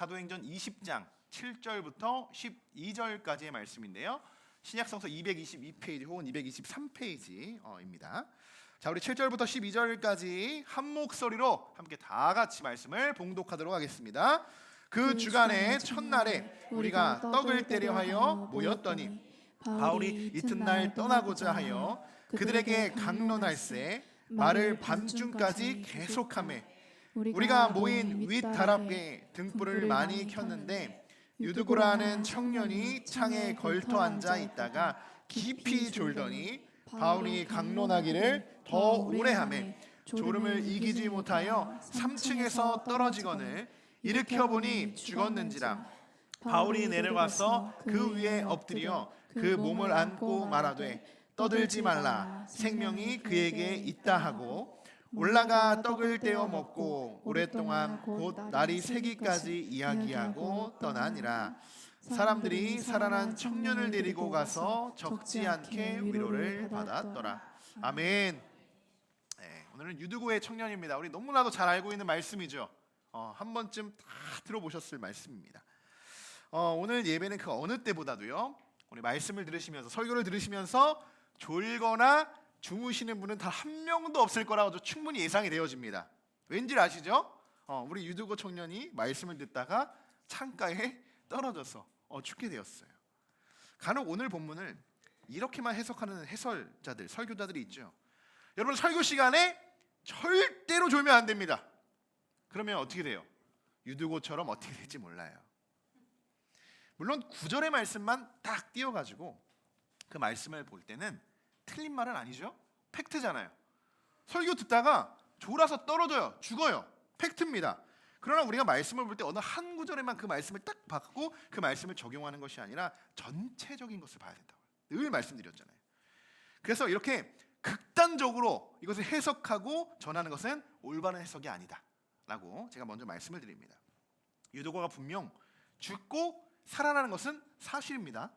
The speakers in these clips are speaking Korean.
사도행전 20장 7절부터 12절까지의 말씀인데요. 신약성서 222페이지 혹은 223페이지입니다. 자, 우리 7절부터 12절까지 한 목소리로 함께 다 같이 말씀을 봉독하도록 하겠습니다. 그 주간의 첫날에 우리가 떡을 떼려 하여 모였더니 바울이 이튿날 떠나고자 하여 그들에게 강론할세 말을 밤중까지 계속하매 우리가 모인 윗다락에 등불을 많이 켰는데 유두고라는 청년이 창에 걸터 앉아 있다가 깊이 졸더니 바울이 강론하기를 더 오래 하매 졸음을 이기지 못하여 3층에서 떨어지거늘 일으켜 보니 죽었는지라. 바울이 내려가서 그 위에 엎드려 그 몸을 안고 말하되 떠들지 말라, 생명이 그에게 있다 하고 올라가 떡을 떼어 먹고 오랫동안 곧 날이 새기까지 이야기하고 떠나니라. 사람들이 살아난 청년을 데리고 가서 적지 않게 위로를 받았더라. 아멘. 네, 오늘은 유두고의 청년입니다. 우리 너무나도 잘 알고 있는 말씀이죠. 한 번쯤 다 들어보셨을 말씀입니다. 오늘 예배는 그 어느 때보다도요, 우리 말씀을 들으시면서 설교를 들으시면서 졸거나 주무시는 분은 단 한 명도 없을 거라고 충분히 예상이 되어집니다. 왠지 아시죠? 우리 유두고 청년이 말씀을 듣다가 창가에 떨어져서 죽게 되었어요. 간혹 오늘 본문을 이렇게만 해석하는 해설자들, 설교자들이 있죠. 여러분, 설교 시간에 절대로 졸면 안 됩니다. 그러면 어떻게 돼요? 유두고처럼 어떻게 될지 몰라요. 물론 구절의 말씀만 딱 띄워가지고 그 말씀을 볼 때는 틀린 말은 아니죠. 팩트잖아요. 설교 듣다가 졸아서 떨어져요. 죽어요. 팩트입니다. 그러나 우리가 말씀을 볼 때 어느 한 구절에만 그 말씀을 딱 받고 그 말씀을 적용하는 것이 아니라 전체적인 것을 봐야 된다고 늘 말씀드렸잖아요. 그래서 이렇게 극단적으로 이것을 해석하고 전하는 것은 올바른 해석이 아니다 라고 제가 먼저 말씀을 드립니다. 유두고가 분명 죽고 살아나는 것은 사실입니다.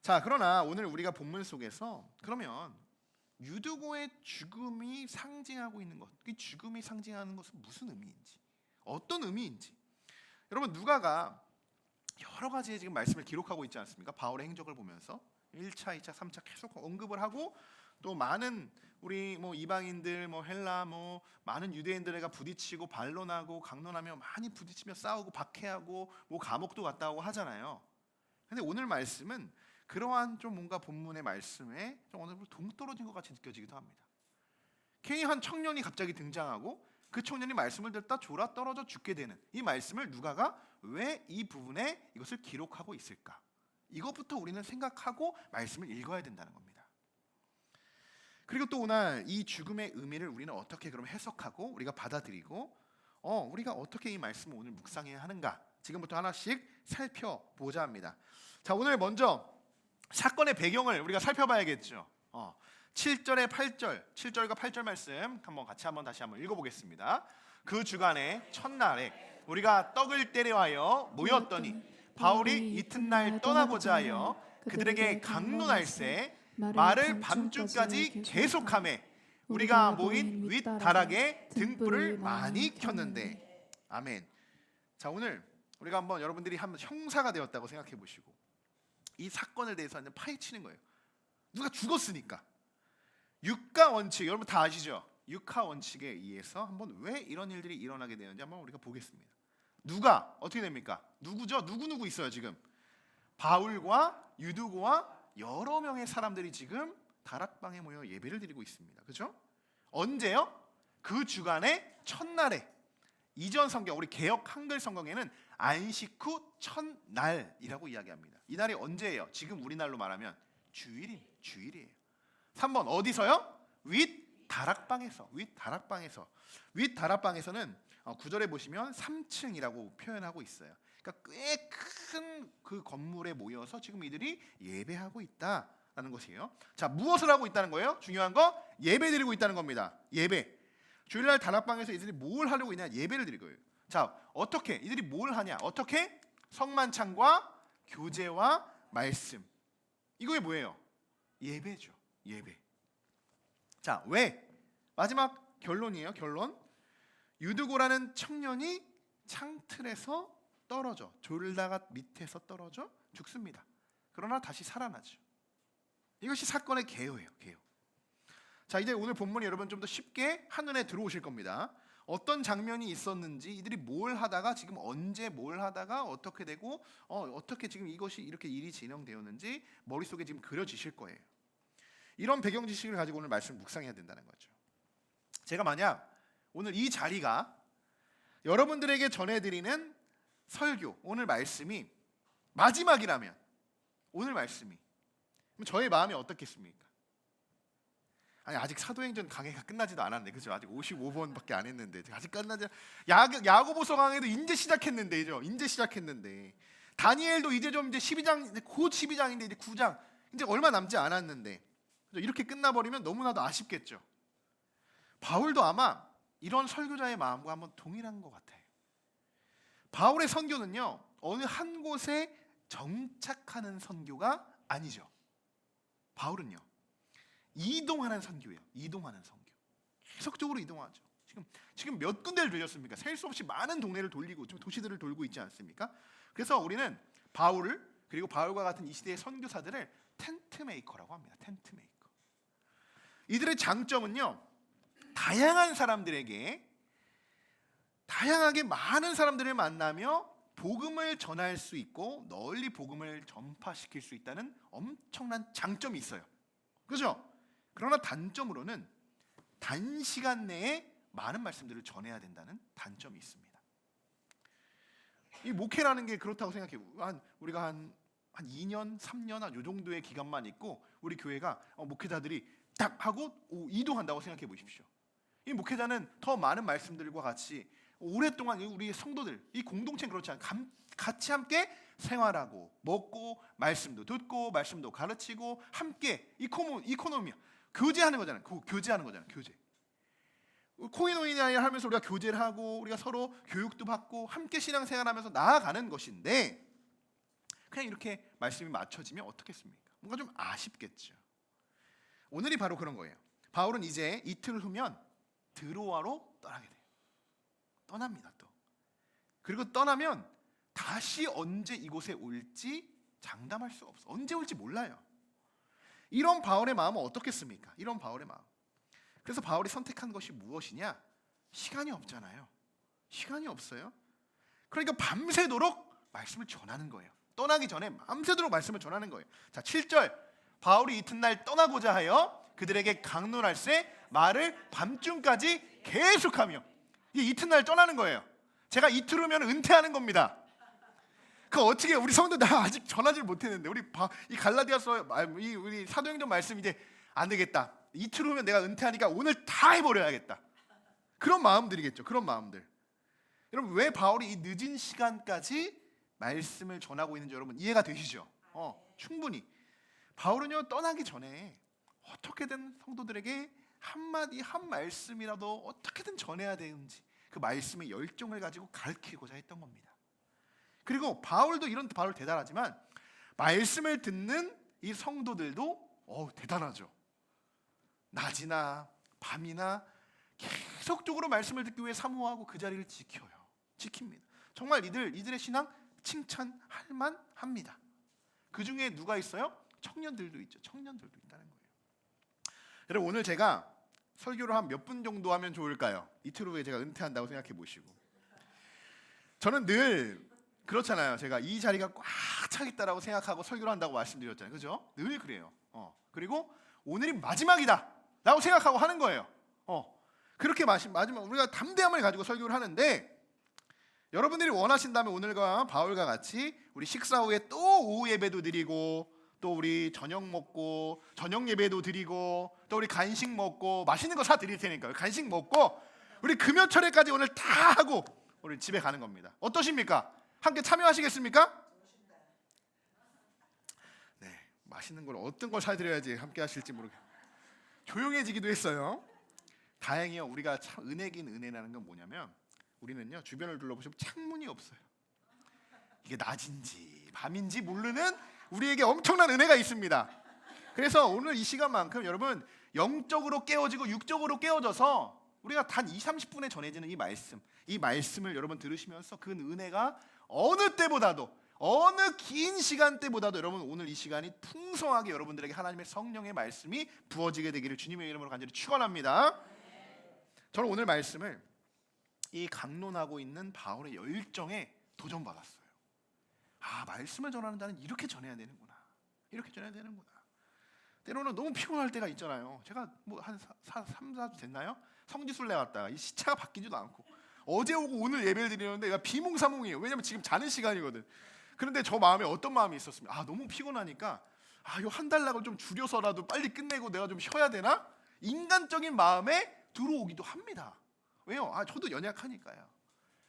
자, 그러나 오늘 우리가 본문 속에서 그러면 유두고의 죽음이 상징하고 있는 것, 이 죽음이 상징하는 것은 무슨 의미인지, 어떤 의미인지, 여러분, 누가가 여러 가지의 지금 말씀을 기록하고 있지 않습니까? 바울의 행적을 보면서 1차, 2차, 3차 계속 언급을 하고 또 많은 우리 이방인들, 헬라, 많은 유대인들과 부딪히고 반론하고 강론하며 많이 부딪히며 싸우고 박해하고 감옥도 갔다 오고 하잖아요. 근데 오늘 말씀은 그러한 좀 뭔가 본문의 말씀에 좀 어느 정도 동떨어진 것 같이 느껴지기도 합니다. 괜히 한 청년이 갑자기 등장하고 그 청년이 말씀을 듣다 졸아 떨어져 죽게 되는 이 말씀을 누가가 왜 이 부분에 이것을 기록하고 있을까? 이것부터 우리는 생각하고 말씀을 읽어야 된다는 겁니다. 그리고 또 오늘 이 죽음의 의미를 우리는 어떻게 그럼 해석하고 우리가 받아들이고 우리가 어떻게 이 말씀을 오늘 묵상해야 하는가? 지금부터 하나씩 살펴보자 합니다. 자, 오늘 먼저 사건의 배경을 우리가 살펴봐야겠죠. 7절에 8절, 7절과 8절 말씀 다시 한번 읽어보겠습니다. 그 주간의 첫날에 우리가 떡을 떼려 하여 모였더니 바울이 이튿날 떠나고자 하여 그들에게 강론할세 말을 밤중까지 계속하매 우리가 모인 윗다락에 등불을 많이 켰는데. 아멘. 자, 오늘 우리가 한번 여러분들이 한번 형사가 되었다고 생각해 보시고 이 사건에 대해서 파헤치는 거예요. 누가 죽었으니까. 육가 원칙, 여러분 다 아시죠? 육하 원칙에 의해서 한번 왜 이런 일들이 일어나게 되는지 한번 우리가 보겠습니다. 누가 어떻게 됩니까? 누구죠? 누구 있어요 지금? 바울과 유두고와 여러 명의 사람들이 지금 다락방에 모여 예배를 드리고 있습니다. 그렇죠? 언제요? 그 주간의 첫날에. 이전 성경, 우리 개역 한글 성경에는 안식 후 첫날이라고 이야기합니다. 이 날이 언제예요? 지금 우리날로 말하면 주일이에요. 3번 어디서요? 윗다락방에서. 윗다락방에서는 9절에 보시면 3층이라고 표현하고 있어요. 그러니까 꽤 큰 그 건물에 모여서 지금 이들이 예배하고 있다라는 것이에요. 자, 무엇을 하고 있다는 거예요? 중요한 거, 예배 드리고 있다는 겁니다. 예배. 주일날 다락방에서 이들이 뭘 하려고 있냐? 예배를 드릴 거예요. 자, 어떻게? 이들이 뭘 하냐? 어떻게? 성만찬과 교제와 말씀. 이거에 뭐예요? 예배죠. 예배. 자, 왜? 마지막 결론이에요. 결론. 유두고라는 청년이 창틀에서 떨어져, 졸다가 밑에서 떨어져 죽습니다. 그러나 다시 살아나죠. 이것이 사건의 개요예요. 개요. 자, 이제 오늘 본문이 여러분 좀 더 쉽게 한눈에 들어오실 겁니다. 어떤 장면이 있었는지, 이들이 뭘 하다가 지금 언제 뭘 하다가 어떻게 되고 어떻게 지금 이것이 이렇게 일이 진행되었는지 머릿속에 지금 그려지실 거예요. 이런 배경 지식을 가지고 오늘 말씀 묵상해야 된다는 거죠. 제가 만약 오늘 이 자리가 여러분들에게 전해드리는 설교, 오늘 말씀이 마지막이라면, 오늘 말씀이, 그럼 저의 마음이 어떻겠습니까? 아니, 아직 사도행전 강해가 끝나지도 않았네, 그죠? 아직 55번밖에 안 했는데, 아직 끝나지. 야고보서 강해도 이제 시작했는데죠. 이제 시작했는데, 다니엘도 이제 좀 이제 12장, 곧 12장인데 이제 9장, 이제 얼마 남지 않았는데, 이렇게 끝나버리면 너무나도 아쉽겠죠. 바울도 아마 이런 설교자의 마음과 한번 동일한 것 같아요. 바울의 선교는요, 어느 한 곳에 정착하는 선교가 아니죠. 바울은요, 이동하는 선교예요. 이동하는 선교. 계속적으로 이동하죠. 지금 몇 군데를 들렸습니까? 셀 수 없이 많은 동네를 돌리고 지금 도시들을 돌고 있지 않습니까? 그래서 우리는 바울을, 그리고 바울과 같은 이 시대의 선교사들을 텐트 메이커라고 합니다. 텐트 메이커. 이들의 장점은요, 다양한 사람들에게, 다양하게 많은 사람들을 만나며 복음을 전할 수 있고 널리 복음을 전파시킬 수 있다는 엄청난 장점이 있어요. 그죠? 그러나 단점으로는 단시간 내에 많은 말씀들을 전해야 된다는 단점이 있습니다. 이 목회라는 게 그렇다고 생각해요. 우리가 한 2년, 3년 요 정도의 기간만 있고 우리 교회가 목회자들이 딱 하고 이동한다고 생각해 보십시오. 이 목회자는 더 많은 말씀들과 같이 오랫동안 우리 성도들, 이 공동체는 그렇지 않아요. 같이 함께 생활하고 먹고 말씀도 듣고 말씀도 가르치고 함께 이코노미야, 교제하는 거잖아요. 교제하는 거잖아요. 교제. 코이노니아 하면서 우리가 교제를 하고 우리가 서로 교육도 받고 함께 신앙생활하면서 나아가는 것인데, 그냥 이렇게 말씀이 맞춰지면 어떻겠습니까? 뭔가 좀 아쉽겠죠. 오늘이 바로 그런 거예요. 바울은 이제 이틀 후면 드로아로 떠나게 돼요. 떠납니다. 또 그리고 떠나면 다시 언제 이곳에 올지 장담할 수 없어. 언제 올지 몰라요. 이런 바울의 마음은 어떻겠습니까? 이런 바울의 마음. 그래서 바울이 선택한 것이 무엇이냐? 시간이 없잖아요. 시간이 없어요. 그러니까 밤새도록 말씀을 전하는 거예요. 떠나기 전에 밤새도록 말씀을 전하는 거예요. 자, 7절. 바울이 이튿날 떠나고자 하여 그들에게 강론할세 말을 밤중까지 계속하며. 이게 이튿날 떠나는 거예요. 제가 이틀 후면 은퇴하는 겁니다. 그 어떻게 우리 성도 나 아직 전하지를 못했는데 우리 이 갈라디아서 우리 사도행전 말씀 이제 안 되겠다. 이틀 후면 내가 은퇴하니까 오늘 다 해버려야겠다. 그런 마음들이겠죠. 그런 마음들. 여러분, 왜 바울이 이 늦은 시간까지 말씀을 전하고 있는지 여러분 이해가 되시죠? 충분히. 바울은요, 떠나기 전에 어떻게든 성도들에게 한마디 한 말씀이라도 어떻게든 전해야 되는지 그 말씀의 열정을 가지고 가르치고자 했던 겁니다. 그리고 바울도 이런 바울 대단하지만 말씀을 듣는 이 성도들도 대단하죠. 낮이나 밤이나 계속적으로 말씀을 듣기 위해 사모하고 그 자리를 지킵니다. 정말 이들의 신앙 칭찬할 만합니다. 그 중에 누가 있어요? 청년들도 있죠. 청년들도 있다는 거예요. 여러분, 오늘 제가 설교를 한 몇 분 정도 하면 좋을까요? 이틀 후에 제가 은퇴한다고 생각해 보시고. 저는 늘 그렇잖아요. 제가 이 자리가 꽉 차겠다라고 생각하고 설교를 한다고 말씀드렸잖아요. 그죠? 늘 그래요. 그리고 오늘이 마지막이다 라고 생각하고 하는 거예요. 그렇게 마지막 우리가 담대함을 가지고 설교를 하는데, 여러분들이 원하신다면 오늘과 바울과 같이 우리 식사 후에 또 오후 예배도 드리고 또 우리 저녁 먹고 저녁 예배도 드리고 또 우리 간식 먹고 맛있는 거 사 드릴 테니까요. 간식 먹고 우리 금요철에까지 오늘 다 하고 우리 집에 가는 겁니다. 어떠십니까? 함께 참여하시겠습니까? 네, 맛있는 걸 어떤 걸 사드려야지 함께 하실지 모르겠어요. 조용해지기도 했어요. 다행히요, 우리가 참 은혜긴 은혜라는 건 뭐냐면 우리는요, 주변을 둘러보시면 창문이 없어요. 이게 낮인지 밤인지 모르는 우리에게 엄청난 은혜가 있습니다. 그래서 오늘 이 시간만큼 여러분 영적으로 깨어지고 육적으로 깨어져서 우리가 단 20-30분에 전해지는 이 말씀을 여러분 들으시면서 그 은혜가 어느 때보다도, 어느 긴 시간대보다도 여러분 오늘 이 시간이 풍성하게 여러분들에게 하나님의 성령의 말씀이 부어지게 되기를 주님의 이름으로 간절히 축원합니다. 저는 오늘 말씀을 이 강론하고 있는 바울의 열정에 도전받았어요. 아, 말씀을 전하는 자는 이렇게 전해야 되는구나. 이렇게 전해야 되는구나. 때로는 너무 피곤할 때가 있잖아요. 제가 뭐 한 3, 4주 됐나요? 성지순례 갔다가 이 시차가 바뀌지도 않고 어제 오고 오늘 예배를 드리는데 얘가 비몽사몽이에요. 왜냐면 지금 자는 시간이거든. 그런데 저 마음에 어떤 마음이 있었습니까? 아, 너무 피곤하니까 이 한 달락을 좀 줄여서라도 빨리 끝내고 내가 좀 쉬어야 되나? 인간적인 마음에 들어오기도 합니다. 왜요? 저도 연약하니까요.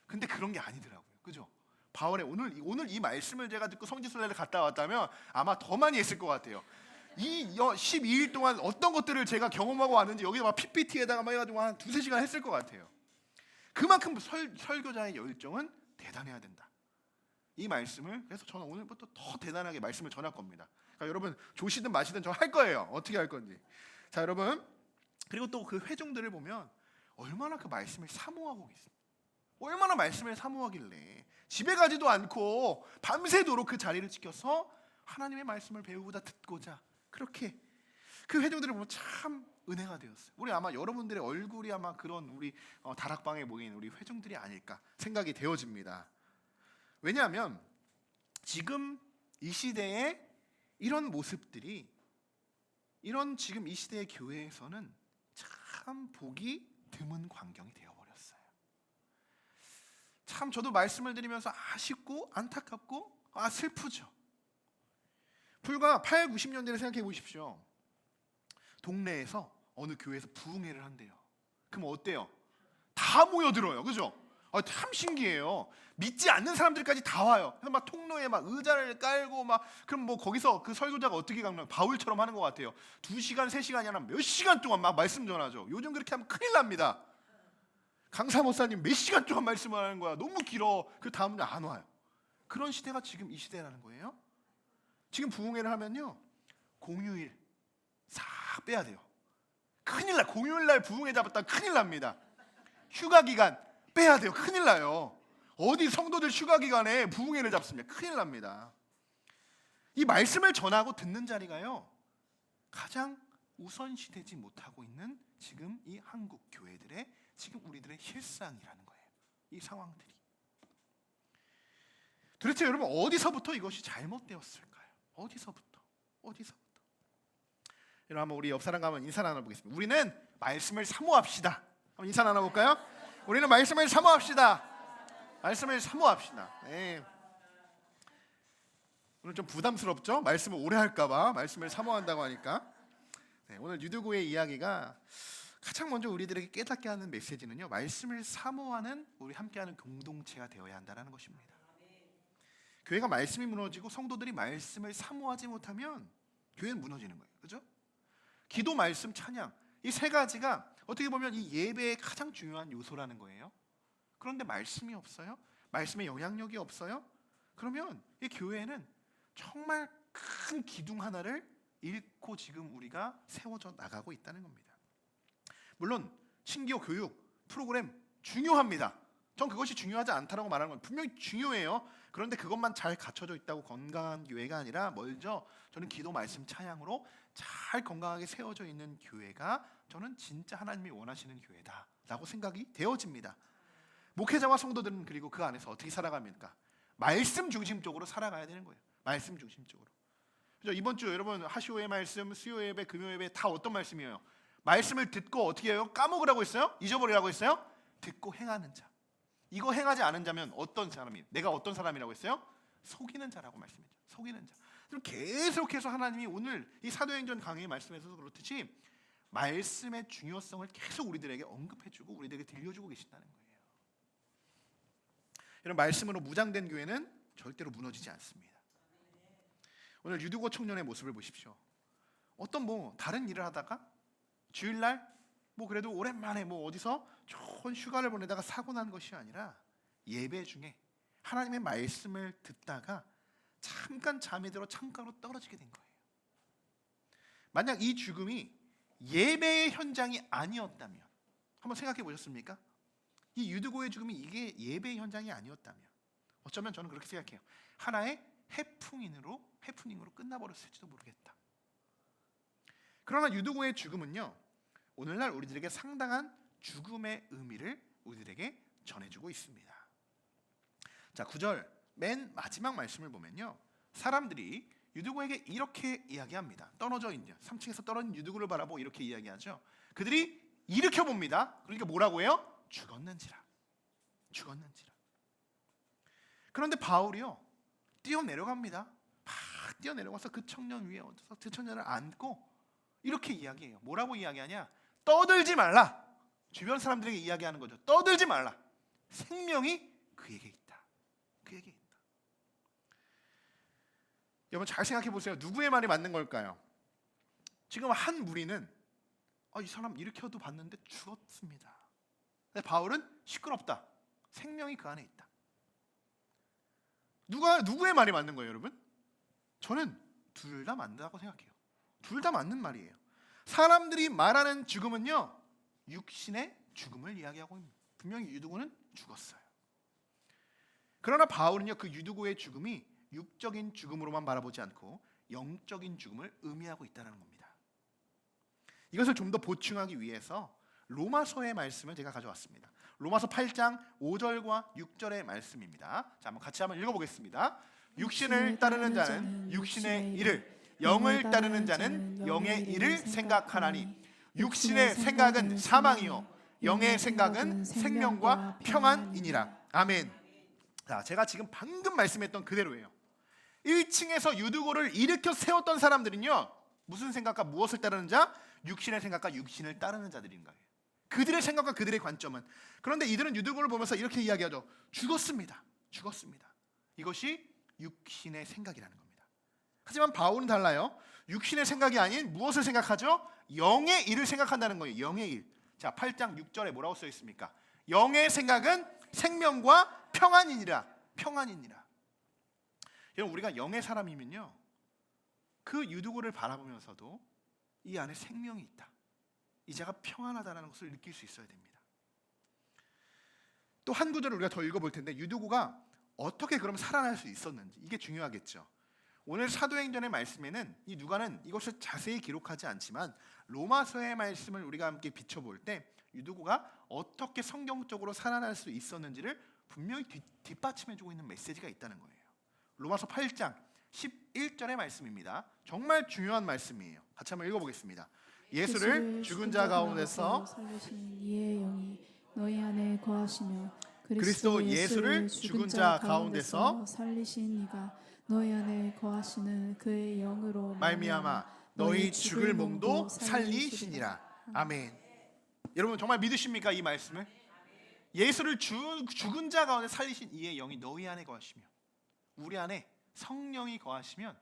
근데 그런 게 아니더라고요. 그죠? 바울의 오늘 이 말씀을 제가 듣고 성지순례를 갔다 왔다면 아마 더 많이 했을 것 같아요. 이 12일 동안 어떤 것들을 제가 경험하고 왔는지 여기 막 PPT에다가 막 해가지고 한 2-3시간 했을 것 같아요. 그만큼 설교자의 열정은 대단해야 된다. 이 말씀을 그래서 저는 오늘부터 더 대단하게 말씀을 전할 겁니다. 그러니까 여러분 조시든 마시든 저 할 거예요. 어떻게 할 건지. 자, 여러분, 그리고 또 그 회중들을 보면 얼마나 그 말씀을 사모하고 계십니까? 얼마나 말씀을 사모하길래 집에 가지도 않고 밤새도록 그 자리를 지켜서 하나님의 말씀을 배우고자 듣고자 그렇게 그 회중들을 보면 참 은혜가 되었어요. 우리 아마 여러분들의 얼굴이 아마 그런 우리 다락방에 모인 우리 회중들이 아닐까 생각이 되어집니다. 왜냐하면 지금 이 시대에 이런 모습들이 이런 지금 이 시대의 교회에서는 참 보기 드문 광경이 되어버렸어요. 참 저도 말씀을 드리면서 아쉽고 안타깝고 슬프죠. 불과 8, 90년대를 생각해 보십시오. 동네에서 어느 교회에서 부흥회를 한대요. 그럼 어때요? 다 모여들어요. 그죠? 참 신기해요. 믿지 않는 사람들까지 다 와요. 그래서 막 통로에 막 의자를 깔고 막 그럼 뭐 거기서 그 설교자가 어떻게 가면 바울처럼 하는 것 같아요. 2시간, 3시간이 아니라 몇 시간 동안 막 말씀 전하죠. 요즘 그렇게 하면 큰일 납니다. 강사 목사님 몇 시간 동안 말씀을 하는 거야. 너무 길어. 그 다음날 안 와요. 그런 시대가 지금 이 시대라는 거예요. 지금 부흥회를 하면요, 공휴일 싹 빼야 돼요. 큰일 나. 공휴일 날 부흥회 잡았다 큰일 납니다. 휴가 기간 빼야 돼요. 큰일 나요. 어디 성도들 휴가 기간에 부흥회를 잡습니다. 큰일 납니다. 이 말씀을 전하고 듣는 자리가요 가장 우선시되지 못하고 있는 지금 이 한국 교회들의 지금 우리들의 실상이라는 거예요. 이 상황들이 도대체 여러분 어디서부터 이것이 잘못되었을까요? 어디서부터? 여러분 한번 우리 옆 사람 가면 인사 나눠보겠습니다. 우리는 말씀을 사모합시다. 한번 인사 나눠볼까요? 우리는 말씀을 사모합시다. 말씀을 사모합시다. 네. 오늘 좀 부담스럽죠? 말씀을 오래 할까봐 말씀을 사모한다고 하니까. 네, 오늘 유두고의 이야기가 가장 먼저 우리들에게 깨닫게 하는 메시지는요, 말씀을 사모하는 우리 함께하는 공동체가 되어야 한다는 것입니다. 교회가 말씀이 무너지고 성도들이 말씀을 사모하지 못하면 교회는 무너지는 거예요. 그렇죠? 기도, 말씀, 찬양, 이 세 가지가 어떻게 보면 이 예배의 가장 중요한 요소라는 거예요. 그런데 말씀이 없어요? 말씀의 영향력이 없어요? 그러면 이 교회는 정말 큰 기둥 하나를 잃고 지금 우리가 세워져 나가고 있다는 겁니다. 물론 신기호 교육 프로그램 중요합니다. 전 그것이 중요하지 않다라고 말하는 건 분명히 중요해요. 그런데 그것만 잘 갖춰져 있다고 건강한 교회가 아니라 먼저 저는 기도, 말씀, 찬양으로 잘 건강하게 세워져 있는 교회가 저는 진짜 하나님이 원하시는 교회다라고 생각이 되어집니다. 목회자와 성도들은 그리고 그 안에서 어떻게 살아갑니까? 말씀 중심적으로 살아가야 되는 거예요. 말씀 중심적으로. 그죠? 이번 주 여러분 하시오의 말씀, 수요 예배, 금요 예배 다 어떤 말씀이에요? 말씀을 듣고 어떻게 해요? 까먹으라고 했어요? 잊어버리라고 했어요? 듣고 행하는 자. 이거 행하지 않은 자면 어떤 사람이? 내가 어떤 사람이라고 했어요? 속이는 자라고 말씀했죠. 속이는 자. 그럼 계속해서 하나님이 오늘 이 사도행전 강의 말씀에서도 그렇듯이 말씀의 중요성을 계속 우리들에게 언급해주고 우리들에게 들려주고 계신다는 거예요. 이런 말씀으로 무장된 교회는 절대로 무너지지 않습니다. 오늘 유두고 청년의 모습을 보십시오. 어떤 다른 일을 하다가 주일날 그래도 오랜만에 어디서 좋은 휴가를 보내다가 사고 난 것이 아니라 예배 중에 하나님의 말씀을 듣다가 잠깐 잠이 들어 창가로 떨어지게 된 거예요. 만약 이 죽음이 예배의 현장이 아니었다면 한번 생각해 보셨습니까? 이 유두고의 죽음이 이게 예배의 현장이 아니었다면 어쩌면 저는 그렇게 생각해요. 하나의 해프닝으로 끝나버렸을지도 모르겠다. 그러나 유두고의 죽음은요, 오늘날 우리들에게 상당한 죽음의 의미를 우리들에게 전해주고 있습니다. 자, 9절 맨 마지막 말씀을 보면요, 사람들이 유두고에게 이렇게 이야기합니다. 떨어져 있는 3층에서 떨어진 유두고를 바라보고 이렇게 이야기하죠. 그들이 일으켜 봅니다. 그러니까 뭐라고 해요? 죽었는지라. 그런데 바울이요, 뛰어내려갑니다. 막 뛰어내려가서 그 청년 위에 얹어서 그 청년을 안고 이렇게 이야기해요. 뭐라고 이야기하냐? 떠들지 말라. 주변 사람들에게 이야기하는 거죠. 떠들지 말라. 생명이 그에게 있다. 여러분 잘 생각해 보세요. 누구의 말이 맞는 걸까요? 지금 한 무리는 이 사람 일으켜도 봤는데 죽었습니다. 근데 바울은 시끄럽다. 생명이 그 안에 있다. 누구의 말이 맞는 거예요, 여러분? 저는 둘 다 맞는다고 생각해요. 둘 다 맞는 말이에요. 사람들이 말하는 죽음은요, 육신의 죽음을 이야기하고 있습니다. 분명히 유두고는 죽었어요. 그러나 바울은요, 그 유두고의 죽음이 육적인 죽음으로만 바라보지 않고 영적인 죽음을 의미하고 있다는 겁니다. 이것을 좀 더 보충하기 위해서 로마서의 말씀을 제가 가져왔습니다. 로마서 8장 5절과 6절의 말씀입니다. 자, 같이 한번 읽어보겠습니다. 육신을 따르는 자는 육신의 일을, 영을 따르는 자는 영의 일을 생각하나니 육신의 생각은 사망이요 영의 생각은 생명과 평안이니라. 아멘. 자, 제가 지금 방금 말씀했던 그대로예요. 1층에서 유두고를 일으켜 세웠던 사람들은요, 무슨 생각과 무엇을 따르는 자? 육신의 생각과 육신을 따르는 자들인 거예요. 그들의 생각과 그들의 관점은. 그런데 이들은 유두고를 보면서 이렇게 이야기하죠. 죽었습니다. 이것이 육신의 생각이라는 겁니다. 하지만 바울은 달라요. 육신의 생각이 아닌 무엇을 생각하죠? 영의 일을 생각한다는 거예요. 영의 일. 자, 8장 6절에 뭐라고 써 있습니까? 영의 생각은 생명과 평안이니라. 여러분, 우리가 영의 사람이면요, 그 유두고를 바라보면서도 이 안에 생명이 있다, 이 자가 평안하다는 것을 느낄 수 있어야 됩니다. 또 한 구절을 우리가 더 읽어볼 텐데, 유두고가 어떻게 그럼 살아날 수 있었는지, 이게 중요하겠죠. 오늘 사도행전의 말씀에는 이 누가는 이것을 자세히 기록하지 않지만 로마서의 말씀을 우리가 함께 비춰볼 때 유두고가 어떻게 성경적으로 살아날 수 있었는지를 분명히 뒷받침해주고 있는 메시지가 있다는 거예요. 로마서 8장 11절의 말씀입니다. 정말 중요한 말씀이에요. 같이 한번 읽어보겠습니다. 예수를 죽은 자 가운데서 살리신 이의 영이 너희 안에 거하시며 그리스도 예수를 죽은 자 가운데서 살리신 이가 너희 안에 거하시는 그의 영으로 말미암아 너희 죽을 몸도 살리시니라. 아멘. 여러분 정말 믿으십니까, 이 말씀을? 예수를 죽은 자 가운데 살리신 이의 영이 너희 안에 거하시며, 우리 안에 성령이 거하시면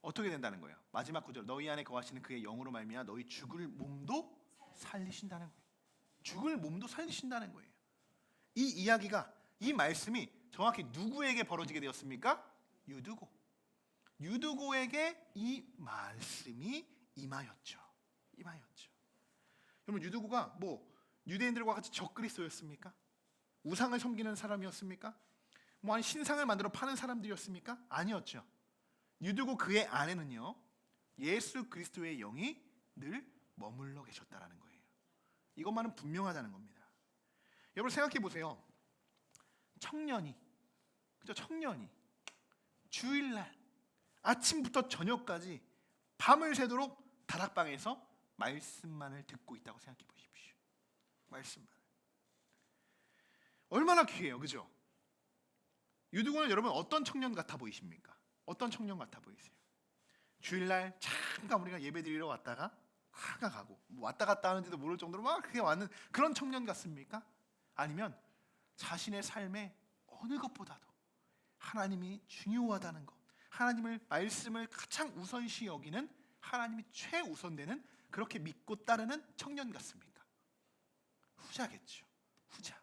어떻게 된다는 거예요? 마지막 구절, 너희 안에 거하시는 그의 영으로 말미암아 너희 죽을 몸도 살리신다는 거예요. 죽을 몸도 살리신다는 거예요. 이 이야기가, 이 말씀이 정확히 누구에게 벌어지게 되었습니까? 유두고에게 이 말씀이 임하였죠. 여러분, 유두고가 유대인들과 같이 적그리스도였습니까? 우상을 섬기는 사람이었습니까? 아니 신상을 만들어 파는 사람들이었습니까? 아니었죠. 유두고 그의 안에는요, 예수 그리스도의 영이 늘 머물러 계셨다라는 거예요. 이것만은 분명하다는 겁니다. 여러분 생각해 보세요. 청년이 주일날 아침부터 저녁까지 밤을 새도록 다락방에서 말씀만을 듣고 있다고 생각해 보십시오. 말씀만. 얼마나 귀해요, 그죠? 유두고는 여러분 어떤 청년 같아 보이십니까? 어떤 청년 같아 보이세요? 주일날 잠깐 우리가 예배드리러 왔다가 가고 왔다 갔다 하는지도 모를 정도로 막 그게 왔는 그런 청년 같습니까? 아니면 자신의 삶에 어느 것보다도 하나님이 중요하다는 것, 하나님의 말씀을 가장 우선시 여기는, 하나님이 최우선되는, 그렇게 믿고 따르는 청년 같습니까? 후자겠죠. 후자.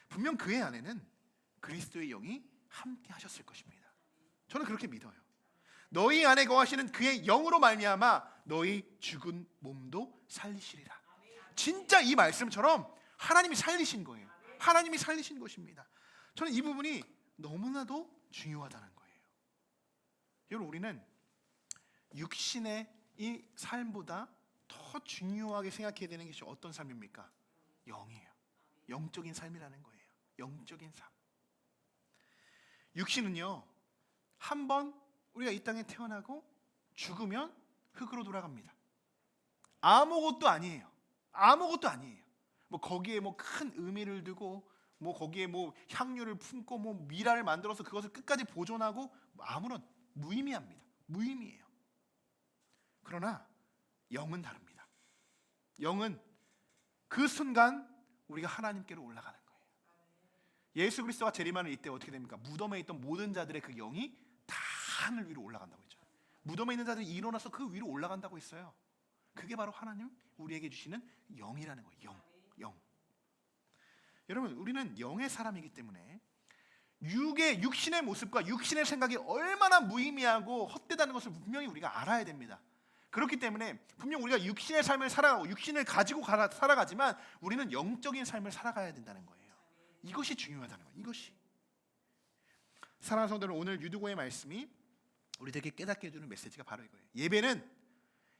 분명 그의 안에는 그리스도의 영이 함께 하셨을 것입니다. 저는 그렇게 믿어요. 너희 안에 거하시는 그의 영으로 말미암아 너희 죽은 몸도 살리시리라. 진짜 이 말씀처럼 하나님이 살리신 거예요. 하나님이 살리신 것입니다. 저는 이 부분이 너무나도 중요하다는 거예요. 여러분, 우리는 육신의 이 삶보다 더 중요하게 생각해야 되는 것이 어떤 삶입니까? 영이에요. 영적인 삶이라는 거예요. 영적인 삶. 육신은요, 한번 우리가 이 땅에 태어나고 죽으면 흙으로 돌아갑니다. 아무것도 아니에요. 아무것도 아니에요. 뭐 거기에 뭐 큰 의미를 두고 뭐 거기에 뭐 향유를 품고 뭐 미라를 만들어서 그것을 끝까지 보존하고 아무런 무의미합니다. 무의미해요. 그러나 영은 다릅니다. 영은 그 순간 우리가 하나님께로 올라가는 거예요. 예수 그리스도가 재림하는 이때 어떻게 됩니까? 무덤에 있던 모든 자들의 그 영이 다 하늘 위로 올라간다고 했죠. 무덤에 있는 자들이 일어나서 그 위로 올라간다고 했어요. 그게 바로 하나님 우리에게 주시는 영이라는 거예요. 영. 여러분, 우리는 영의 사람이기 때문에 육신의 모습과 육신의 생각이 얼마나 무의미하고 헛되다는 것을 분명히 우리가 알아야 됩니다. 그렇기 때문에 분명 우리가 육신의 삶을 살아가고 육신을 가지고 살아가지만 우리는 영적인 삶을 살아가야 된다는 거예요. 이것이 중요하다는 거예요. 이것이. 사랑하는 성도들, 오늘 유두고의 말씀이 우리들에게 깨닫게 해주는 메시지가 바로 이거예요.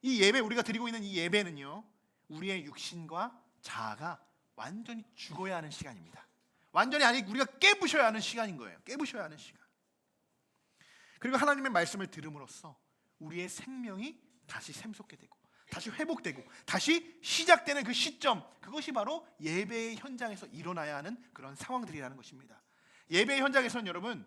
이 예배 우리가 드리고 있는 이 예배는요, 우리의 육신과 자아가 완전히 죽어야 하는 시간입니다. 완전히 아니 우리가 깨부셔야 하는 시간인 거예요. 깨부셔야 하는 시간. 그리고 하나님의 말씀을 들음으로써 우리의 생명이 다시 샘솟게 되고 다시 회복되고 다시 시작되는 그 시점, 그것이 바로 예배의 현장에서 일어나야 하는 그런 상황들이라는 것입니다. 예배의 현장에서는 여러분,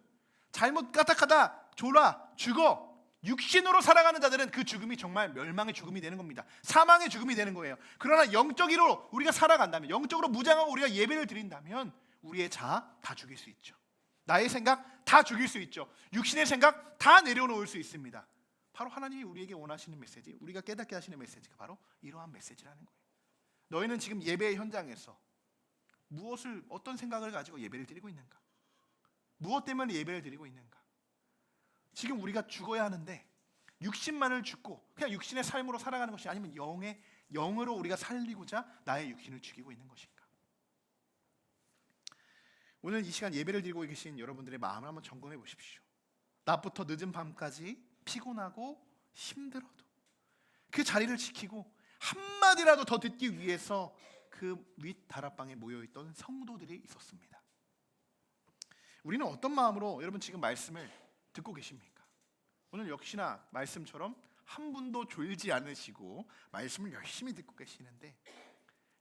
잘못 까딱하다 졸아 죽어 육신으로 살아가는 자들은 그 죽음이 정말 멸망의 죽음이 되는 겁니다. 사망의 죽음이 되는 거예요. 그러나 영적으로 우리가 살아간다면, 영적으로 무장하고 우리가 예배를 드린다면 우리의 자아 다 죽일 수 있죠. 나의 생각 다 죽일 수 있죠. 육신의 생각 다 내려놓을 수 있습니다. 바로 하나님이 우리에게 원하시는 메시지, 우리가 깨닫게 하시는 메시지가 바로 이러한 메시지라는 거예요. 너희는 지금 예배의 현장에서 어떤 생각을 가지고 예배를 드리고 있는가? 무엇 때문에 예배를 드리고 있는가? 지금 우리가 죽어야 하는데 육신만을 죽고 그냥 육신의 삶으로 살아가는 것이 아니면 영으로 우리가 살리고자 나의 육신을 죽이고 있는 것인가? 오늘 이 시간 예배를 드리고 계신 여러분들의 마음을 한번 점검해 보십시오. 낮부터 늦은 밤까지 피곤하고 힘들어도 그 자리를 지키고 한마디라도 더 듣기 위해서 그 윗 다락방에 모여있던 성도들이 있었습니다. 우리는 어떤 마음으로 여러분 지금 말씀을 듣고 계십니까? 오늘 역시나 말씀처럼 한 분도 졸지 않으시고 말씀을 열심히 듣고 계시는데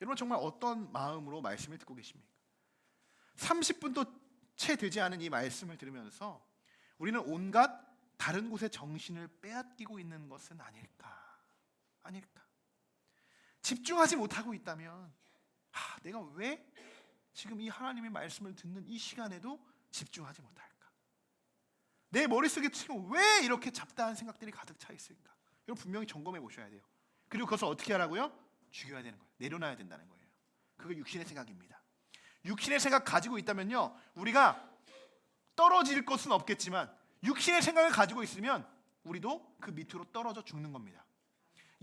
여러분 정말 어떤 마음으로 말씀을 듣고 계십니까? 30분도 채 되지 않은 이 말씀을 들으면서 우리는 온갖 다른 곳에 정신을 빼앗기고 있는 것은 아닐까? 집중하지 못하고 있다면 내가 왜 지금 이 하나님의 말씀을 듣는 이 시간에도 집중하지 못할까? 내 머릿속에 지금 왜 이렇게 잡다한 생각들이 가득 차 있을까? 여러분 분명히 점검해 보셔야 돼요. 그리고 그것을 어떻게 하라고요? 죽여야 되는 거예요. 내려놔야 된다는 거예요. 그게 육신의 생각입니다. 육신의 생각 가지고 있다면요, 우리가 떨어질 것은 없겠지만 육신의 생각을 가지고 있으면 우리도 그 밑으로 떨어져 죽는 겁니다.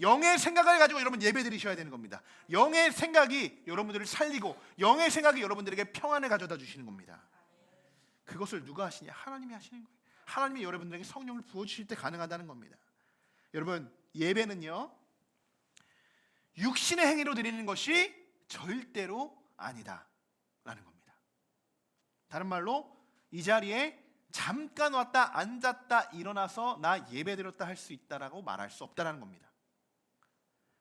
영의 생각을 가지고 여러분 예배 드리셔야 되는 겁니다. 영의 생각이 여러분들을 살리고 영의 생각이 여러분들에게 평안을 가져다 주시는 겁니다. 그것을 누가 하시냐? 하나님이 하시는 거예요. 하나님이 여러분들에게 성령을 부어주실 때 가능하다는 겁니다. 여러분 예배는요, 육신의 행위로 드리는 것이 절대로 아니다 라는 겁니다. 다른 말로 이 자리에 잠깐 왔다 앉았다 일어나서 나 예배 드렸다 할 수 있다라고 말할 수 없다라는 겁니다.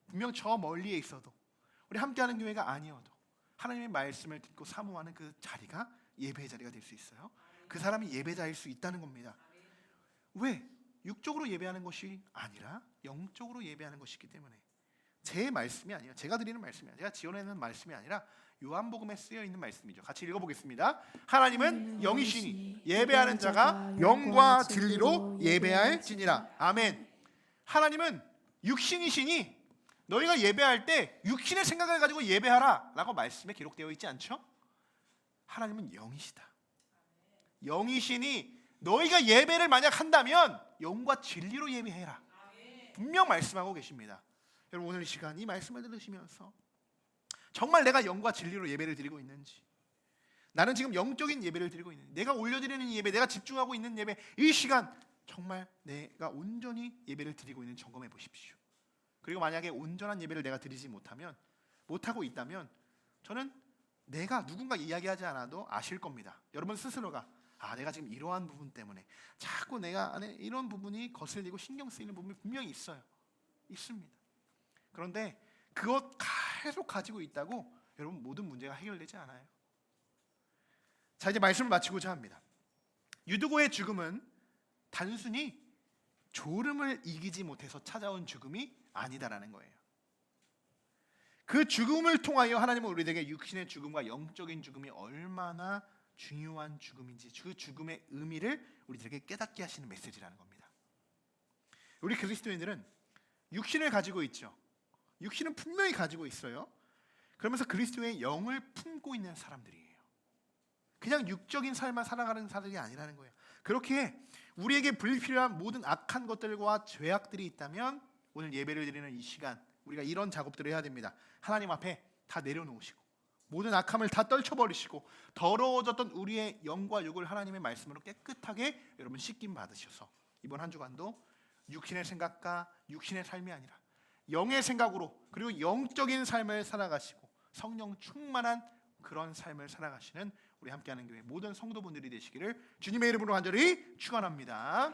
분명 저 멀리에 있어도 우리 함께하는 교회가 아니어도 하나님의 말씀을 듣고 사모하는 그 자리가 예배의 자리가 될 수 있어요. 그 사람이 예배자일 수 있다는 겁니다. 왜? 육적으로 예배하는 것이 아니라 영적으로 예배하는 것이기 때문에. 제 말씀이 아니에요. 제가 드리는 말씀이 아니라 제가 지어내는 말씀이 아니라 요한복음에 쓰여 있는 말씀이죠. 같이 읽어보겠습니다. 하나님은 영이시니 예배하는 자가 영과 진리로 예배할지니라. 아멘. 하나님은 육신이시니 너희가 예배할 때 육신의 생각을 가지고 예배하라 라고 말씀에 기록되어 있지 않죠? 하나님은 영이시다. 영이시니 너희가 예배를 만약 한다면 영과 진리로 예배해라. 분명 말씀하고 계십니다. 여러분 오늘 이 시간 이 말씀을 들으시면서 정말 내가 영과 진리로 예배를 드리고 있는지, 나는 지금 영적인 예배를 드리고 있는, 내가 올려드리는 예배, 내가 집중하고 있는 예배, 이 시간 정말 내가 온전히 예배를 드리고 있는 점검해 보십시오. 그리고 만약에 온전한 예배를 내가 드리지 못하고 있다면 저는 내가 누군가 이야기하지 않아도 아실 겁니다. 여러분 스스로가 내가 지금 이러한 부분 때문에 자꾸 내가 안에 이런 부분이 거슬리고 신경 쓰이는 부분이 분명히 있습니다. 그런데 그것 계속 가지고 있다고 여러분 모든 문제가 해결되지 않아요. 자, 이제 말씀을 마치고자 합니다. 유두고의 죽음은 단순히 졸음을 이기지 못해서 찾아온 죽음이 아니다라는 거예요. 그 죽음을 통하여 하나님은 우리에게 육신의 죽음과 영적인 죽음이 얼마나 중요한 죽음인지, 그 죽음의 의미를 우리들에게 깨닫게 하시는 메시지라는 겁니다. 우리 그리스도인들은 육신을 가지고 있죠. 육신은 분명히 가지고 있어요. 그러면서 그리스도의 영을 품고 있는 사람들이에요. 그냥 육적인 삶만 살아가는 사람이 아니라는 거예요. 그렇게 우리에게 불필요한 모든 악한 것들과 죄악들이 있다면 오늘 예배를 드리는 이 시간 우리가 이런 작업들을 해야 됩니다. 하나님 앞에 다 내려놓으시고 모든 악함을 다 떨쳐버리시고 더러워졌던 우리의 영과 육을 하나님의 말씀으로 깨끗하게 여러분 씻김 받으셔서 이번 한 주간도 육신의 생각과 육신의 삶이 아니라 영의 생각으로 그리고 영적인 삶을 살아가시고 성령 충만한 그런 삶을 살아가시는 우리 함께하는 교회 모든 성도분들이 되시기를 주님의 이름으로 간절히 축원합니다.